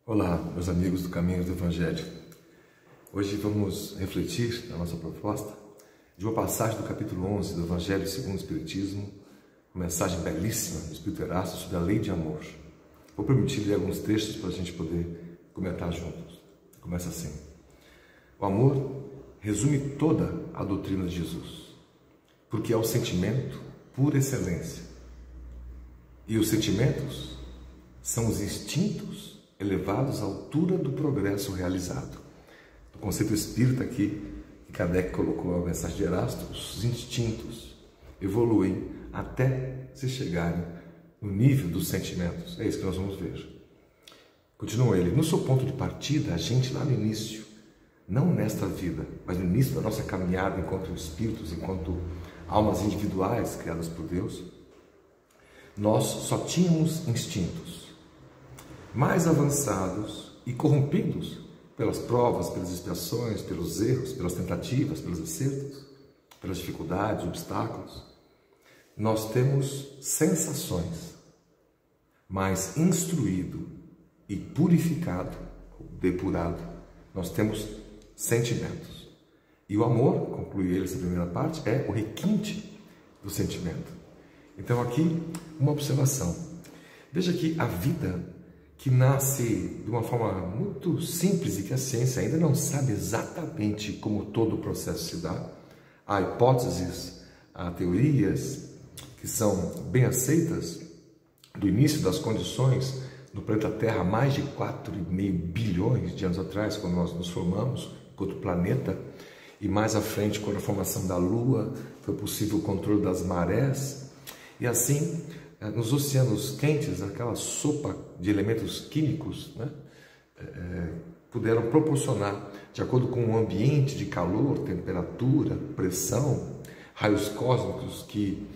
Olá, meus amigos do Caminho do Evangelho. Hoje vamos refletir na nossa proposta de uma passagem do capítulo 11 do Evangelho segundo o Espiritismo, uma mensagem belíssima do Espírito Erasto sobre a lei de amor. Vou permitir ler alguns trechos para a gente poder comentar juntos. Começa assim: o amor resume toda a doutrina de Jesus, porque é o sentimento por excelência. E os sentimentos são os instintos elevados à altura do progresso realizado. O conceito espírita aqui, que Kardec colocou a mensagem de Erasto, os instintos evoluem até se chegarem no nível dos sentimentos. É isso que nós vamos ver. Continua ele: no seu ponto de partida, a gente lá no início, não nesta vida, mas no início da nossa caminhada enquanto espíritos, enquanto almas individuais criadas por Deus, nós só tínhamos instintos mais avançados e corrompidos pelas provas, pelas expiações, pelos erros, pelas tentativas, pelos acertos, pelas dificuldades, obstáculos. Nós temos sensações, mas instruído e purificado, depurado, nós temos sentimentos. E o amor, conclui ele essa primeira parte, é o requinte do sentimento. Então aqui uma observação. Veja que a vida, que nasce de uma forma muito simples e que a ciência ainda não sabe exatamente como todo o processo se dá. Há hipóteses, há teorias que são bem aceitas do início das condições no planeta Terra há mais de 4,5 bilhões de anos atrás, quando nós nos formamos enquanto planeta, e mais à frente, quando a formação da Lua, foi possível o controle das marés, e assim nos oceanos quentes, aquela sopa de elementos químicos, né, puderam proporcionar, de acordo com o ambiente de calor, temperatura, pressão, raios cósmicos que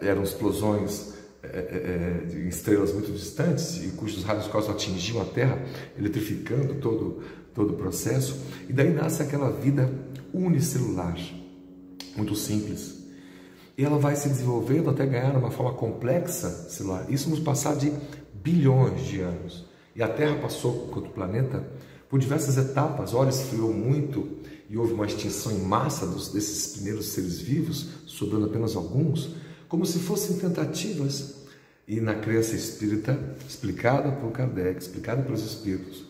eram explosões de estrelas muito distantes e cujos raios cósmicos atingiam a Terra, eletrificando todo o processo. E daí nasce aquela vida unicelular, muito simples. E ela vai se desenvolvendo até ganhar uma forma complexa celular. Isso nos passar de bilhões de anos. E a Terra passou, enquanto planeta, por diversas etapas. Ora esfriou muito e houve uma extinção em massa desses primeiros seres vivos, sobrando apenas alguns, como se fossem tentativas. E na crença espírita, explicada por Kardec, explicada pelos espíritos,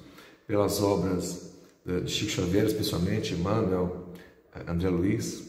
pelas obras de Chico Xavier, especialmente Emmanuel, André Luiz,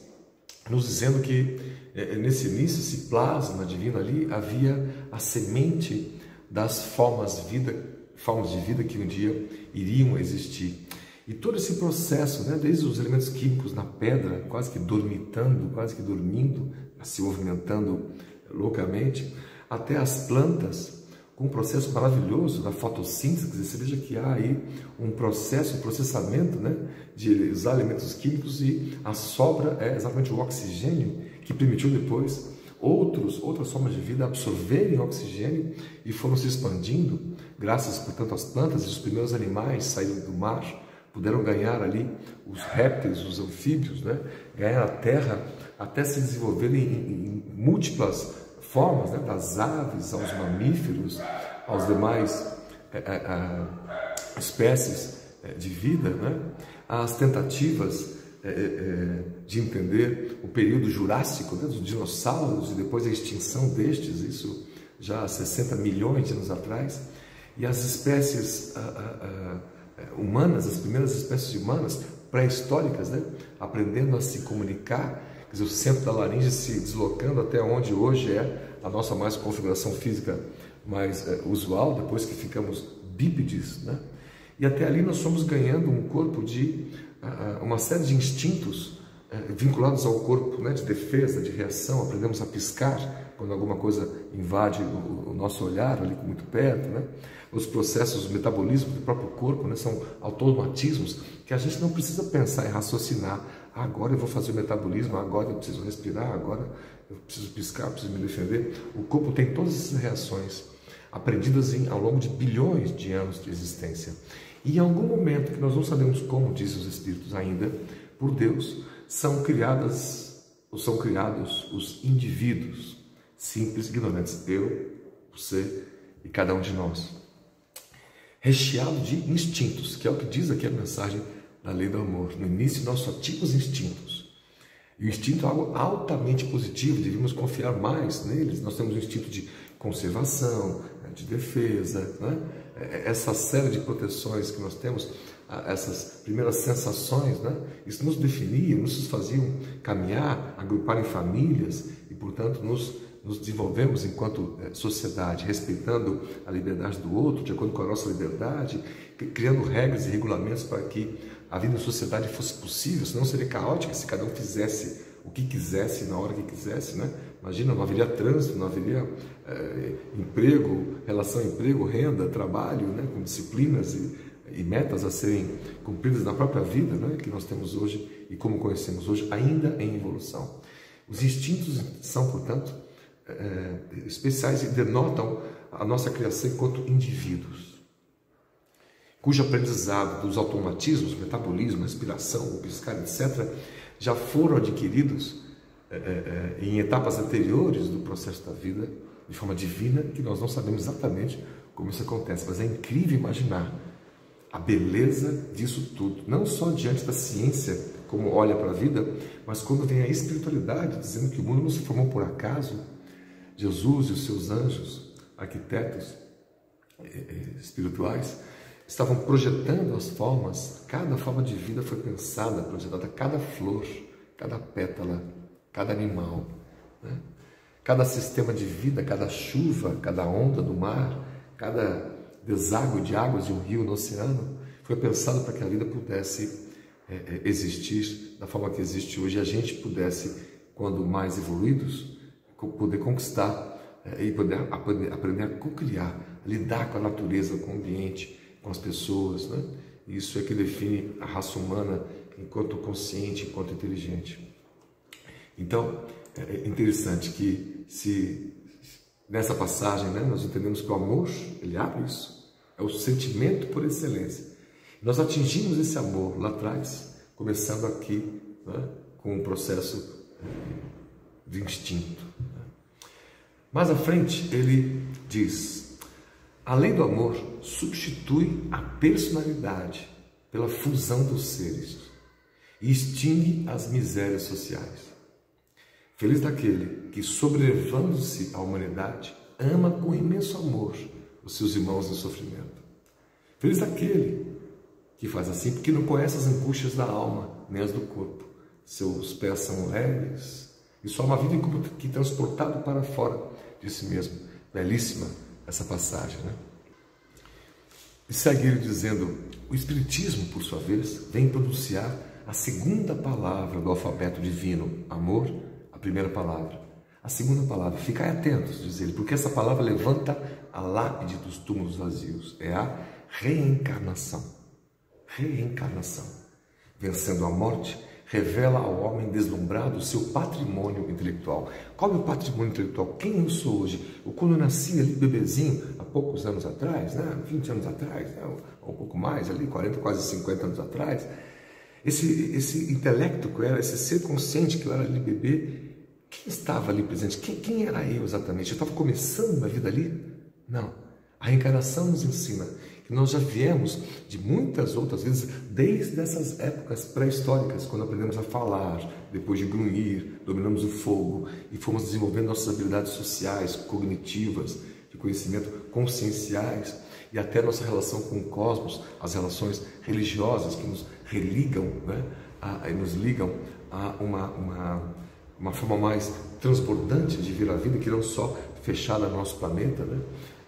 nos dizendo que nesse início, esse plasma divino ali, havia a semente das formas de vida que um dia iriam existir. E todo esse processo, né, desde os elementos químicos na pedra, quase que dormitando, quase que dormindo, se movimentando loucamente, até as plantas, com um processo maravilhoso da fotossíntese. Você veja que há aí um processo, um processamento, né, de usar elementos químicos, e a sobra é exatamente o oxigênio, que permitiu depois outras formas de vida absorverem oxigênio e foram se expandindo, graças, portanto, às plantas. E os primeiros animais saíram do mar, puderam ganhar ali, os répteis, os anfíbios, né, ganhar a terra, até se desenvolverem em múltiplas formas, né, das aves aos mamíferos, aos demais espécies de vida, né, as tentativas de entender o período jurássico, né, dos dinossauros, e depois a extinção destes, isso já há 60 milhões de anos atrás, e as espécies humanas, as primeiras espécies humanas pré-históricas, né, aprendendo a se comunicar, quer dizer, o centro da laringe se deslocando até onde hoje é a nossa mais configuração física mais usual, depois que ficamos bípedes, né? E até ali nós fomos ganhando um corpo de uma série de instintos vinculados ao corpo, né, de defesa, de reação. Aprendemos a piscar quando alguma coisa invade o nosso olhar, ali muito perto, né? Os processos, o metabolismo do próprio corpo, né, são automatismos que a gente não precisa pensar e raciocinar. Agora eu vou fazer o metabolismo, agora eu preciso respirar, agora eu preciso piscar, eu preciso me defender. O corpo tem todas essas reações aprendidas ao longo de bilhões de anos de existência. E em algum momento, que nós não sabemos como, dizem os espíritos ainda, por Deus, são criados os indivíduos simples e ignorantes, eu, você e cada um de nós. recheado de instintos, que é o que diz aqui a mensagem da lei do amor. No início nós só tínhamos instintos. E o instinto é algo altamente positivo, devíamos confiar mais neles. Nós temos o instinto de conservação, de defesa, né? Essa série de proteções que nós temos, essas primeiras sensações, né? Isso nos definia, nos faziam caminhar, agrupar em famílias e, portanto, nos desenvolvemos enquanto sociedade, respeitando a liberdade do outro, de acordo com a nossa liberdade, criando regras e regulamentos para que a vida em sociedade fosse possível, senão seria caótica se cada um fizesse o que quisesse, na hora que quisesse, né? Imagina, não haveria trânsito, não haveria emprego, relação emprego, renda, trabalho, né? Com disciplinas e metas a serem cumpridas na própria vida, né? Que nós temos hoje e como conhecemos hoje, ainda em evolução. Os instintos são, portanto, especiais e denotam a nossa criação enquanto indivíduos, cujo aprendizado dos automatismos, metabolismo, respiração, o piscar, etc., já foram adquiridos em etapas anteriores do processo da vida, de forma divina, que nós não sabemos exatamente como isso acontece, mas é incrível imaginar a beleza disso tudo, não só diante da ciência, como olha para a vida, mas quando vem a espiritualidade, dizendo que o mundo não se formou por acaso. Jesus e os seus anjos, arquitetos espirituais, estavam projetando as formas, cada forma de vida foi pensada, projetada, cada flor, cada pétala, cada animal, né? Cada sistema de vida, cada chuva, cada onda do mar, cada deságue de águas de um rio no oceano, foi pensado para que a vida pudesse existir da forma que existe hoje, e a gente pudesse, quando mais evoluídos, poder conquistar e poder aprender a co-criar, lidar com a natureza, com o ambiente, com as pessoas, né? Isso é que define a raça humana enquanto consciente, enquanto inteligente. Então, é interessante que se nessa passagem, né, nós entendemos que o amor, ele abre isso, é o sentimento por excelência. Nós atingimos esse amor lá atrás, começando aqui, né, com um processo de instinto. Mais à frente, ele diz: a lei do amor substitui a personalidade pela fusão dos seres e extingue as misérias sociais. Feliz daquele que, sobrelevando-se à humanidade, ama com imenso amor os seus irmãos em sofrimento. Feliz daquele que faz assim, porque não conhece as angústias da alma, nem as do corpo. Seus pés são leves e sua alma vive como que transportado para fora de si mesmo. Belíssima essa passagem, né? E segue ele dizendo: o Espiritismo, por sua vez, vem pronunciar a segunda palavra do alfabeto divino, amor, a primeira palavra. A segunda palavra, ficai atentos, diz ele, porque essa palavra levanta a lápide dos túmulos vazios, é a reencarnação. Reencarnação. Vencendo a morte, revela ao homem deslumbrado o seu patrimônio intelectual. Qual é o patrimônio intelectual? Quem eu sou hoje? Eu, quando eu nasci ali, bebezinho, há poucos anos atrás, né? 20 anos atrás, né? Ou um pouco mais, ali, 40, quase 50 anos atrás, esse intelecto que eu era, esse ser consciente que eu era ali, bebê, quem estava ali presente? Quem era eu exatamente? Eu estava começando a vida ali? Não. A reencarnação nos ensina que nós já viemos de muitas outras vezes, desde essas épocas pré-históricas, quando aprendemos a falar, depois de grunhir, dominamos o fogo e fomos desenvolvendo nossas habilidades sociais, cognitivas, de conhecimento, conscienciais, e até nossa relação com o cosmos, as relações religiosas que nos religam, né, nos ligam a uma forma mais transbordante de ver a vida, que não só fechada no nosso planeta, né,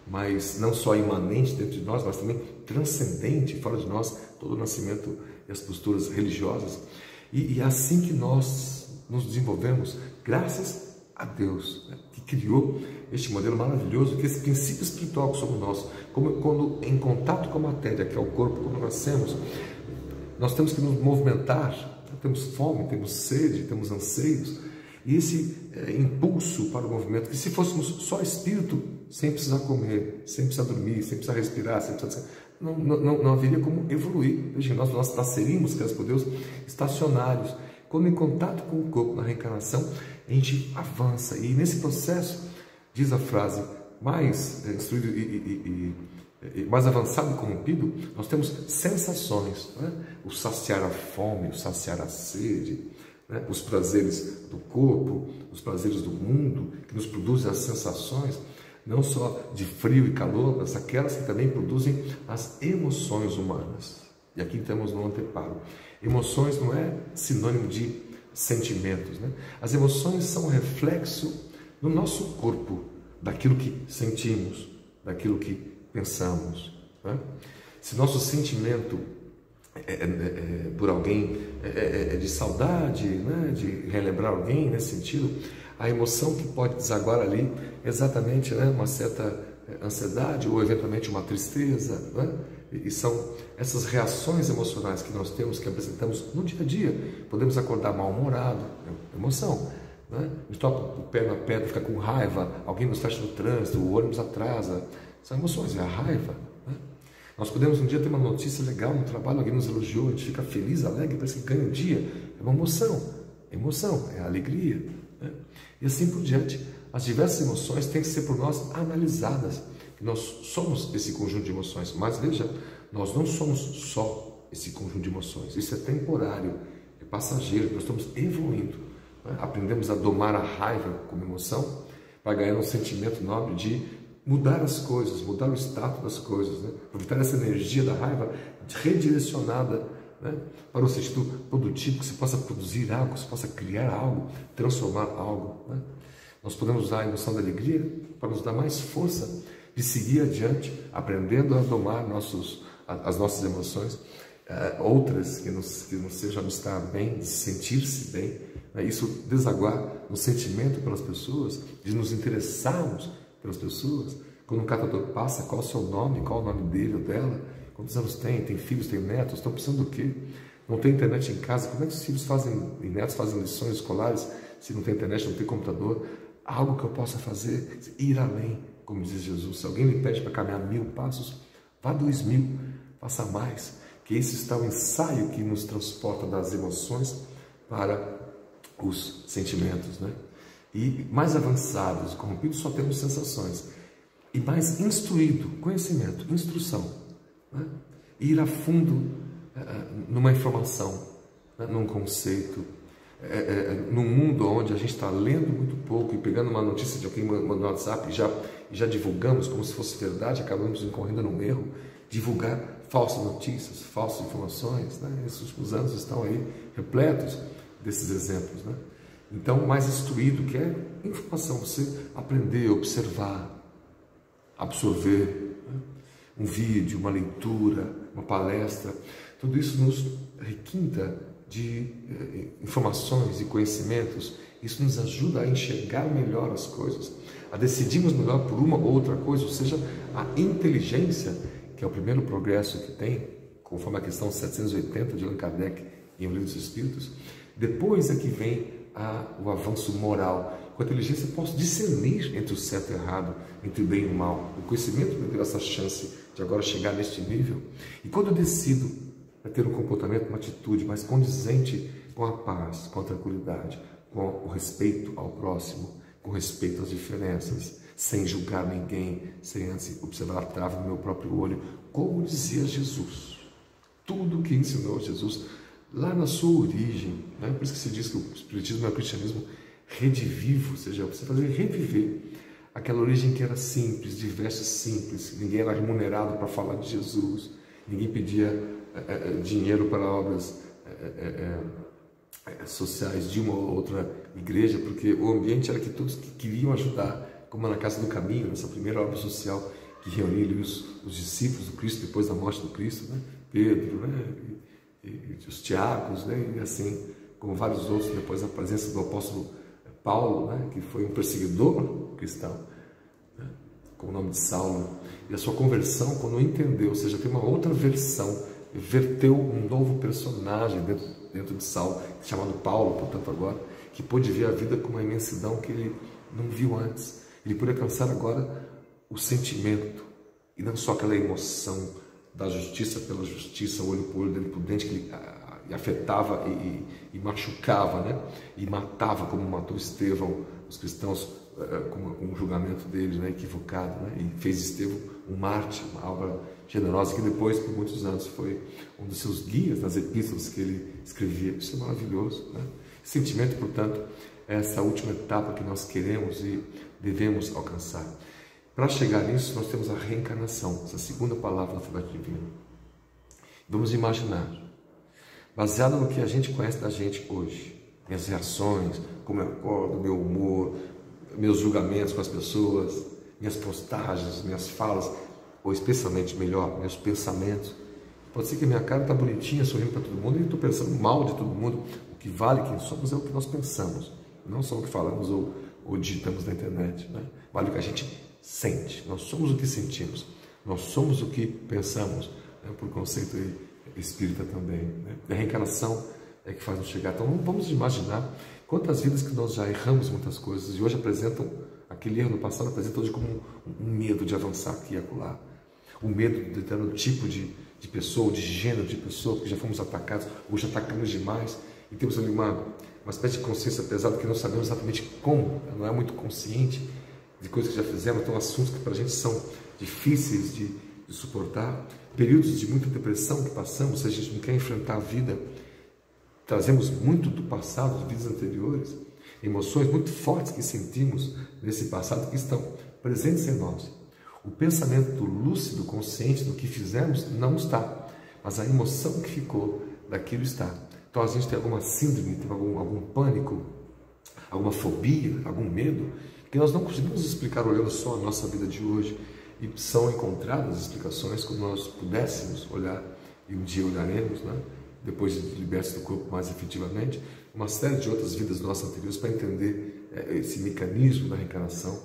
mas não só imanente dentro de nós, mas também transcendente, fora de nós, todo o nascimento e as posturas religiosas. E é assim que nós nos desenvolvemos, graças a Deus, né, que criou este modelo maravilhoso, que esse princípio espiritual que somos nós, como quando em contato com a matéria, que é o corpo, quando nascemos, nós temos que nos movimentar, temos fome, temos sede, temos anseios, e esse impulso para o movimento, que se fôssemos só espírito, sem precisar comer, sem precisar dormir, sem precisar respirar, sem precisar... Não haveria como evoluir. Veja, nós nasceríamos, graças por Deus, estacionários. Quando em contato com o corpo, na reencarnação, a gente avança. E nesse processo, diz a frase mais instruído mais avançado e corrompido, nós temos sensações, né? O saciar a fome, o saciar a sede, né? Os prazeres do corpo, os prazeres do mundo, que nos produzem as sensações, não só de frio e calor, mas aquelas que também produzem as emoções humanas. E aqui temos no anteparo. Emoções não é sinônimo de sentimentos, né? As emoções são um reflexo no nosso corpo, daquilo que sentimos, daquilo que pensamos, né? Se nosso sentimento por alguém é de saudade, né? De relembrar alguém nesse sentido, a emoção que pode desaguar ali é exatamente, né? Uma certa ansiedade ou eventualmente uma tristeza, né? E são essas reações emocionais que nós temos, que apresentamos no dia a dia. Podemos acordar mal-humorado, emoção, né? A gente toca o pé na pedra, fica com raiva, alguém nos fecha no trânsito, o ônibus atrasa. São emoções, é a raiva, né? Nós podemos um dia ter uma notícia legal no trabalho, alguém nos elogiou, a gente fica feliz, alegre, parece que ganha o dia. É uma emoção, é a alegria, né? E assim por diante. As diversas emoções têm que ser por nós analisadas. Nós somos esse conjunto de emoções, mas veja, nós não somos só esse conjunto de emoções. Isso é temporário, é passageiro, nós estamos evoluindo, né? Aprendemos a domar a raiva como emoção para ganhar um sentimento nobre de mudar as coisas, mudar o status das coisas, né? Aproveitar essa energia da raiva redirecionada, né? Para um sentido produtivo, que se possa produzir algo, que se possa criar algo, transformar algo, né? Nós podemos usar a emoção da alegria para nos dar mais força de seguir adiante, aprendendo a domar as nossas emoções, outras que nos sejam estar bem, de sentir-se bem, né? Isso desaguar no sentimento pelas pessoas, de nos interessarmos pelas pessoas. Quando um catador passa, qual o seu nome, qual o nome dele ou dela, quantos anos tem filhos, tem netos, estão precisando do quê? Não tem internet em casa, como é que os filhos e netos fazem lições escolares se não tem internet, não tem computador? Algo que eu possa fazer, ir além, como diz Jesus. Se alguém lhe pede para caminhar 1000 passos, vá 2000, faça mais. Que esse está o ensaio que nos transporta das emoções para os sentimentos, né? E mais avançados, corrompidos, só temos sensações. E mais instruído, conhecimento, instrução, né? Ir a fundo numa informação, né? Num conceito, num mundo onde a gente está lendo muito pouco e pegando uma notícia de alguém no WhatsApp e já divulgamos como se fosse verdade, acabamos incorrendo num erro, divulgar falsas notícias, falsas informações, né? Esses últimos anos estão aí repletos desses exemplos, né? Então, mais instruído, que é informação, você aprender, observar, absorver, né? Um vídeo, uma leitura, uma palestra, tudo isso nos requinta de informações e conhecimentos. Isso nos ajuda a enxergar melhor as coisas, a decidirmos melhor por uma ou outra coisa, ou seja, a inteligência, que é o primeiro progresso que tem, conforme a questão 780 de Allan Kardec em O Livro dos Espíritos. Depois é que vem o avanço moral. Com a inteligência eu posso discernir entre o certo e o errado, entre o bem e o mal. O conhecimento me deu essa chance de agora chegar neste nível. E quando eu decido ter um comportamento, uma atitude mais condizente com a paz, com a tranquilidade, com o respeito ao próximo, com respeito às diferenças, sem julgar ninguém, sem antes observar a trave no meu próprio olho, como dizia Jesus. Tudo o que ensinou Jesus lá na sua origem, né? Por isso que se diz que o Espiritismo é o cristianismo redivivo, ou seja, você fazer reviver aquela origem que era simples, de vestes simples, ninguém era remunerado para falar de Jesus, ninguém pedia dinheiro para obras sociais de uma ou outra igreja, porque o ambiente era que todos queriam ajudar, como na Casa do Caminho, nessa primeira obra social que reuniu os discípulos do Cristo depois da morte do Cristo, né? Pedro, né? E os Tiagos, né? E assim como vários outros, depois da presença do apóstolo Paulo, né? Que foi um perseguidor cristão, né? Com o nome de Saulo, e a sua conversão, quando entendeu, ou seja, tem uma outra versão, verteu um novo personagem dentro de Saulo, chamado Paulo, portanto agora, que pôde ver a vida com uma imensidão que ele não viu antes. Ele pôde alcançar agora o sentimento, e não só aquela emoção da justiça pela justiça, olho por olho, dente por dente, que ele afetava e machucava, né? E matava, como matou Estevão, os cristãos, com um julgamento deles, né? Equivocado, né? E fez Estevão um mártir, uma alma generosa, que depois, por muitos anos, foi um dos seus guias nas epístolas que ele escrevia. Isso é maravilhoso, né? Sentimento, portanto, é essa última etapa que nós queremos e devemos alcançar. Para chegar nisso, nós temos a reencarnação, essa segunda palavra do alfabeto divino. Vamos imaginar, baseado no que a gente conhece da gente hoje, minhas reações, como eu acordo, meu humor, meus julgamentos com as pessoas, minhas postagens, minhas falas, ou especialmente melhor, meus pensamentos. Pode ser que a minha cara está bonitinha, sorrindo para todo mundo, e estou pensando mal de todo mundo. O que vale quem somos é o que nós pensamos, não só o que falamos ou digitamos na internet, né? Vale o que a gente sente. Nós somos o que sentimos, nós somos o que pensamos, né? Por conceito espírita também, né? A reencarnação é que faz nos chegar. Então vamos imaginar quantas vidas que nós já erramos muitas coisas e hoje apresentam, aquele erro no passado apresenta hoje como um medo de avançar aqui e acolá. O medo de determinado tipo de pessoa, de gênero de pessoa, porque já fomos atacados, hoje atacamos demais e temos ali uma espécie de consciência pesada que não sabemos exatamente como, não é muito consciente de coisas que já fizemos, então assuntos que para a gente são difíceis de suportar, períodos de muita depressão que passamos, se a gente não quer enfrentar a vida, trazemos muito do passado, de vidas anteriores, emoções muito fortes que sentimos nesse passado que estão presentes em nós. O pensamento lúcido, consciente do que fizemos não está, mas a emoção que ficou daquilo está. Então a gente tem alguma síndrome, tem algum pânico, alguma fobia, algum medo, que nós não conseguimos explicar olhando só a nossa vida de hoje. E são encontradas explicações quando nós pudéssemos olhar, e um dia olharemos, né? Depois de libertos do corpo mais efetivamente, uma série de outras vidas nossas anteriores para entender esse mecanismo da reencarnação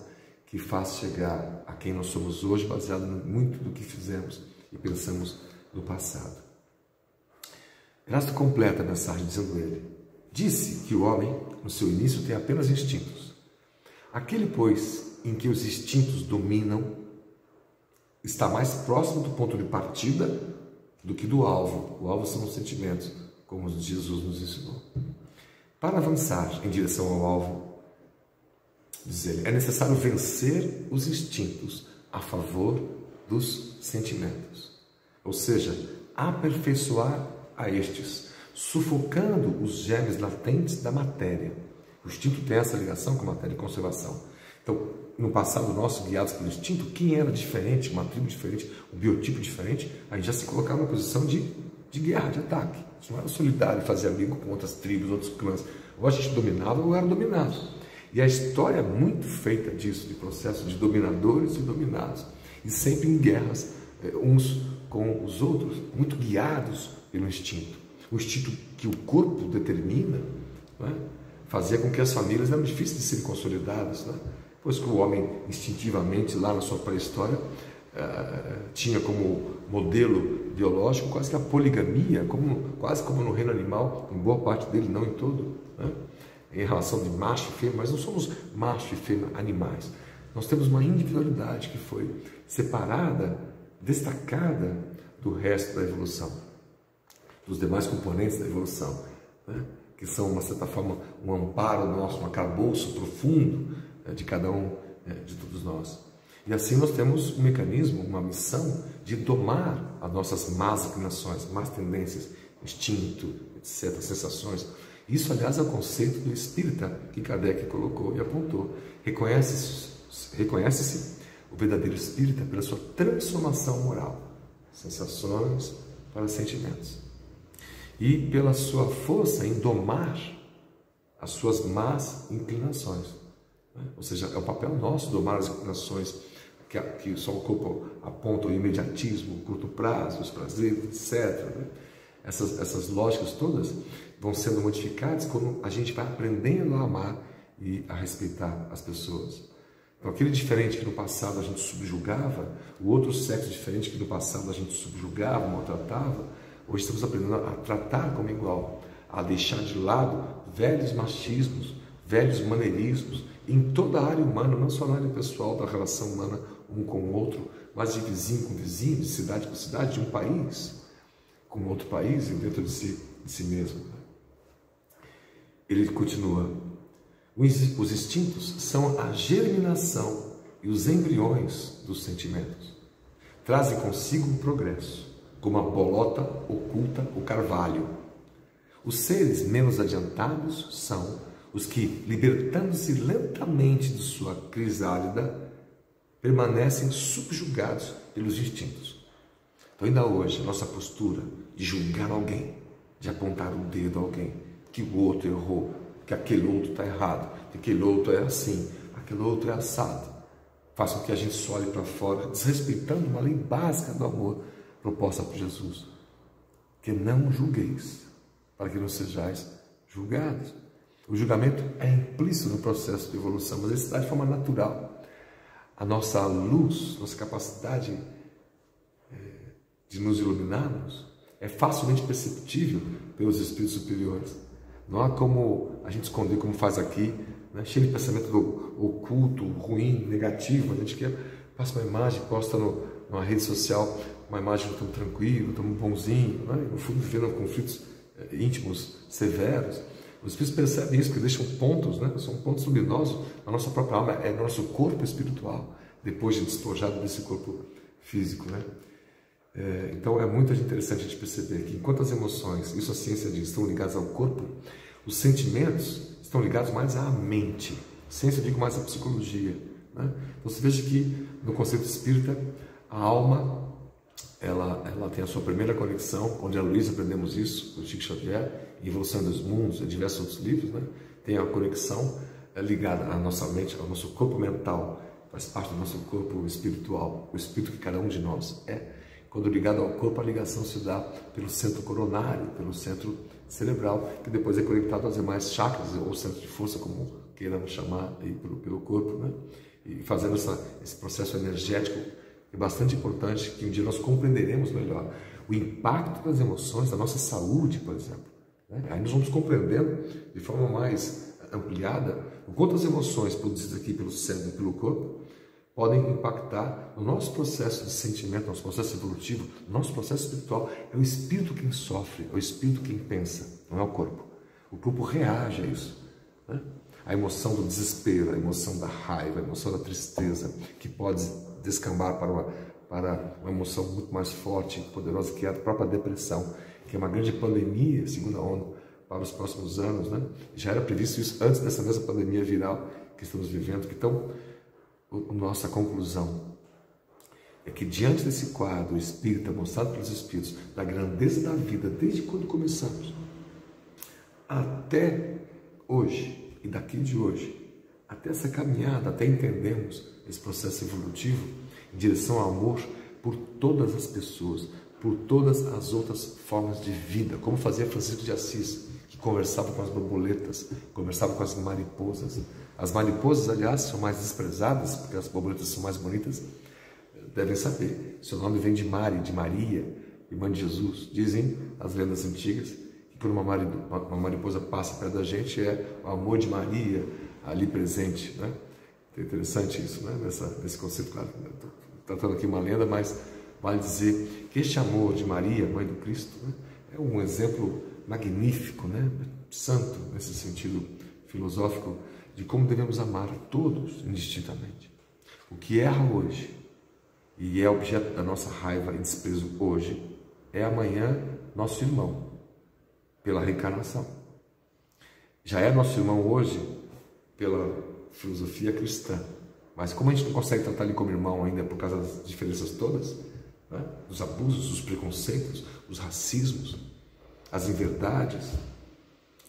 que faz chegar a quem nós somos hoje, baseado muito do que fizemos e pensamos no passado. Erasto completa a mensagem dizendo ele: disse que o homem, no seu início, tem apenas instintos. Aquele, pois, em que os instintos dominam, está mais próximo do ponto de partida do que do alvo. O alvo são os sentimentos, como Jesus nos ensinou. Para avançar em direção ao alvo, diz ele, é necessário vencer os instintos a favor dos sentimentos. Ou seja, aperfeiçoar a estes, sufocando os germes latentes da matéria. O instinto tem essa ligação com a matéria de conservação. Então, no passado nosso, guiados pelo instinto, quem era diferente, uma tribo diferente, um biotipo diferente, a gente já se colocava numa posição de guerra, de ataque. Isso não era solidário, fazer amigo com outras tribos, outros clãs. Ou a gente dominava ou era dominado. E a história é muito feita disso, de processo de dominadores e dominados. E sempre em guerras, uns com os outros, muito guiados pelo instinto. O instinto que o corpo determina, né, fazia com que as famílias eram difíceis de serem consolidadas, né? Pois que o homem, instintivamente, lá na sua pré-história, tinha como modelo biológico quase que a poligamia, quase como no reino animal, em boa parte dele, não em todo, né? Em relação de macho e fêmea, mas não somos macho e fêmea animais. Nós temos uma individualidade que foi separada, destacada do resto da evolução, dos demais componentes da evolução, né? Que são, de uma certa forma, um amparo nosso, um arcabouço profundo de cada um, de todos nós. E assim nós temos um mecanismo, uma missão de domar as nossas más inclinações, más tendências, instinto, etc., sensações. Isso, aliás, é o conceito do espírita que Kardec colocou e apontou. Reconhece-se o verdadeiro espírita pela sua transformação moral, sensações para sentimentos, e pela sua força em domar as suas más inclinações. Ou seja, é o papel nosso domar as inclinações que só o corpo aponta, o imediatismo, o curto prazo, os prazeres, etc. Essas lógicas todas vão sendo modificadas quando a gente vai aprendendo a amar e a respeitar as pessoas. Então, aquele diferente que no passado a gente subjugava, o outro sexo diferente que no passado a gente subjugava, maltratava, hoje estamos aprendendo a tratar como igual, a deixar de lado velhos machismos, velhos maneirismos, em toda a área humana, não só na área pessoal da relação humana um com o outro, mas de vizinho com vizinho, de cidade com cidade, de um país com outro país e dentro de si mesmo. Ele continua, os instintos são a germinação e os embriões dos sentimentos. trazem consigo um progresso, como a bolota oculta o carvalho. Os seres menos adiantados são os que, libertando-se lentamente de sua crisálida, permanecem subjugados pelos instintos. Então, ainda hoje, a nossa postura de julgar alguém, de apontar o dedo a alguém, que o outro errou, que aquele outro está errado, que aquele outro é assim, aquele outro é assado, faz com que a gente só olhe para fora, desrespeitando uma lei básica do amor proposta por Jesus, que não julgueis, para que não sejais julgados. O julgamento é implícito no processo de evolução, mas ele se dá de forma natural. A nossa luz, nossa capacidade de nos iluminarmos é facilmente perceptível pelos espíritos superiores. Não há como a gente esconder, como faz aqui, né? Cheio de pensamento oculto, ruim, negativo. A gente passa uma imagem, posta numa rede social, uma imagem de tão tranquilo, tão bonzinho, né? No fundo vivendo conflitos íntimos, severos. Os espíritos percebem isso, que deixam pontos, né? São pontos luminosos na nossa própria alma, é no nosso corpo espiritual, depois de despojado desse corpo físico, né? Então é muito interessante a gente perceber que enquanto as emoções, isso a ciência diz, estão ligadas ao corpo, os sentimentos estão ligados mais à mente. Ciência, eu digo mais à psicologia, né? Então você veja que no conceito espírita, a alma, ela tem a sua primeira conexão, onde a Luísa aprendemos isso, do Chico Xavier, em Evolução dos Mundos e diversos outros livros, né? Tem a conexão ligada à nossa mente, ao nosso corpo mental, faz parte do nosso corpo espiritual, o espírito que cada um de nós é. Quando ligado ao corpo, a ligação se dá pelo centro coronário, pelo centro cerebral, que depois é conectado aos demais chakras, ou centro de força, como queiramos chamar, aí, pelo corpo, né? E fazendo esse processo energético é bastante importante, que um dia nós compreenderemos melhor o impacto das emoções, da nossa saúde, por exemplo, né? Aí nós vamos compreendendo de forma mais ampliada o quanto as emoções produzidas aqui pelo cérebro e pelo corpo podem impactar no nosso processo de sentimento, nosso processo evolutivo, nosso processo espiritual. É o espírito quem sofre, é o espírito quem pensa, não é o corpo. O corpo reage a isso, né? A emoção do desespero, a emoção da raiva, a emoção da tristeza, que pode descambar para uma emoção muito mais forte e poderosa, que é a própria depressão, que é uma grande pandemia, segundo a ONU, para os próximos anos, né? Já era previsto isso antes dessa mesma pandemia viral que estamos vivendo. Então, nossa conclusão é que diante desse quadro espírita mostrado pelos espíritos, da grandeza da vida, desde quando começamos até hoje, e daqui de hoje, até essa caminhada, até entendermos esse processo evolutivo em direção ao amor por todas as pessoas, por todas as outras formas de vida, como fazia Francisco de Assis, que conversava com as borboletas, conversava com as mariposas. As mariposas, aliás, são mais desprezadas, porque as borboletas são mais bonitas, devem saber. Seu nome vem de Mari, de Maria, irmã de Jesus. Dizem as lendas antigas que quando uma mariposa passa perto da gente, é o amor de Maria ali presente, né? É interessante isso, né? Nesse conceito, claro, estou tratando aqui uma lenda, mas vale dizer que este amor de Maria, mãe do Cristo, né, é um exemplo magnífico, né? Santo, nesse sentido filosófico, de como devemos amar a todos indistintamente. O que erra hoje e é objeto da nossa raiva e desprezo hoje é amanhã nosso irmão, pela reencarnação. Já é nosso irmão hoje pela filosofia cristã, mas como a gente não consegue tratar ele como irmão ainda por causa das diferenças todas, né? Dos abusos, dos preconceitos, os racismos, as inverdades,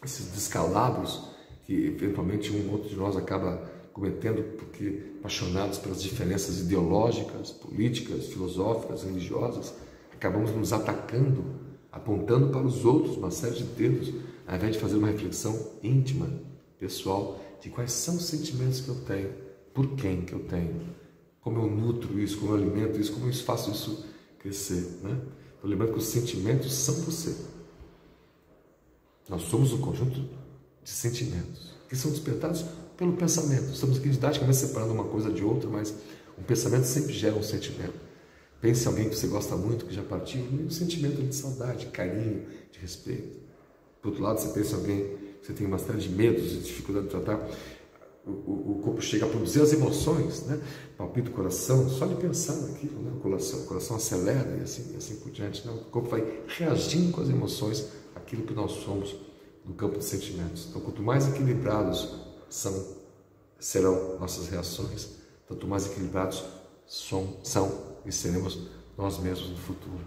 esses descalabros que eventualmente um ou outro de nós acaba cometendo porque apaixonados pelas diferenças ideológicas, políticas, filosóficas, religiosas, acabamos nos atacando, apontando para os outros uma série de dedos, ao invés de fazer uma reflexão íntima, pessoal, de quais são os sentimentos que eu tenho, por quem que eu tenho, como eu nutro isso, como eu alimento isso, como eu faço isso crescer, né? Então, lembrando que os sentimentos são você. Nós somos um conjunto de sentimentos que são despertados pelo pensamento. Estamos aqui didaticamente separando uma coisa de outra, mas um pensamento sempre gera um sentimento. Pense em alguém que você gosta muito, que já partiu, um sentimento de saudade, de carinho, de respeito. Por outro lado, você pensa em alguém que você tem uma série de medos e dificuldade de tratar, o corpo chega a produzir as emoções, né? Palpita o coração, só de pensar naquilo, né? O coração acelera e assim por diante, né? O corpo vai reagindo com as emoções àquilo que nós somos no campo de sentimentos. Então, quanto mais equilibrados serão nossas reações, tanto mais equilibrados são e seremos nós mesmos no futuro.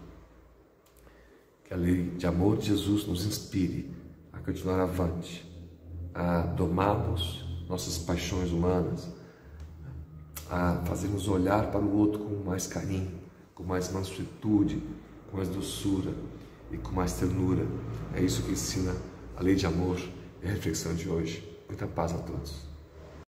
Que a lei de amor de Jesus nos inspire a continuar avante, a domarmos nossas paixões humanas, a fazermos olhar para o outro com mais carinho, com mais mansuetude, com mais doçura e com mais ternura. É isso que ensina a lei de amor e a reflexão de hoje. Muita paz a todos.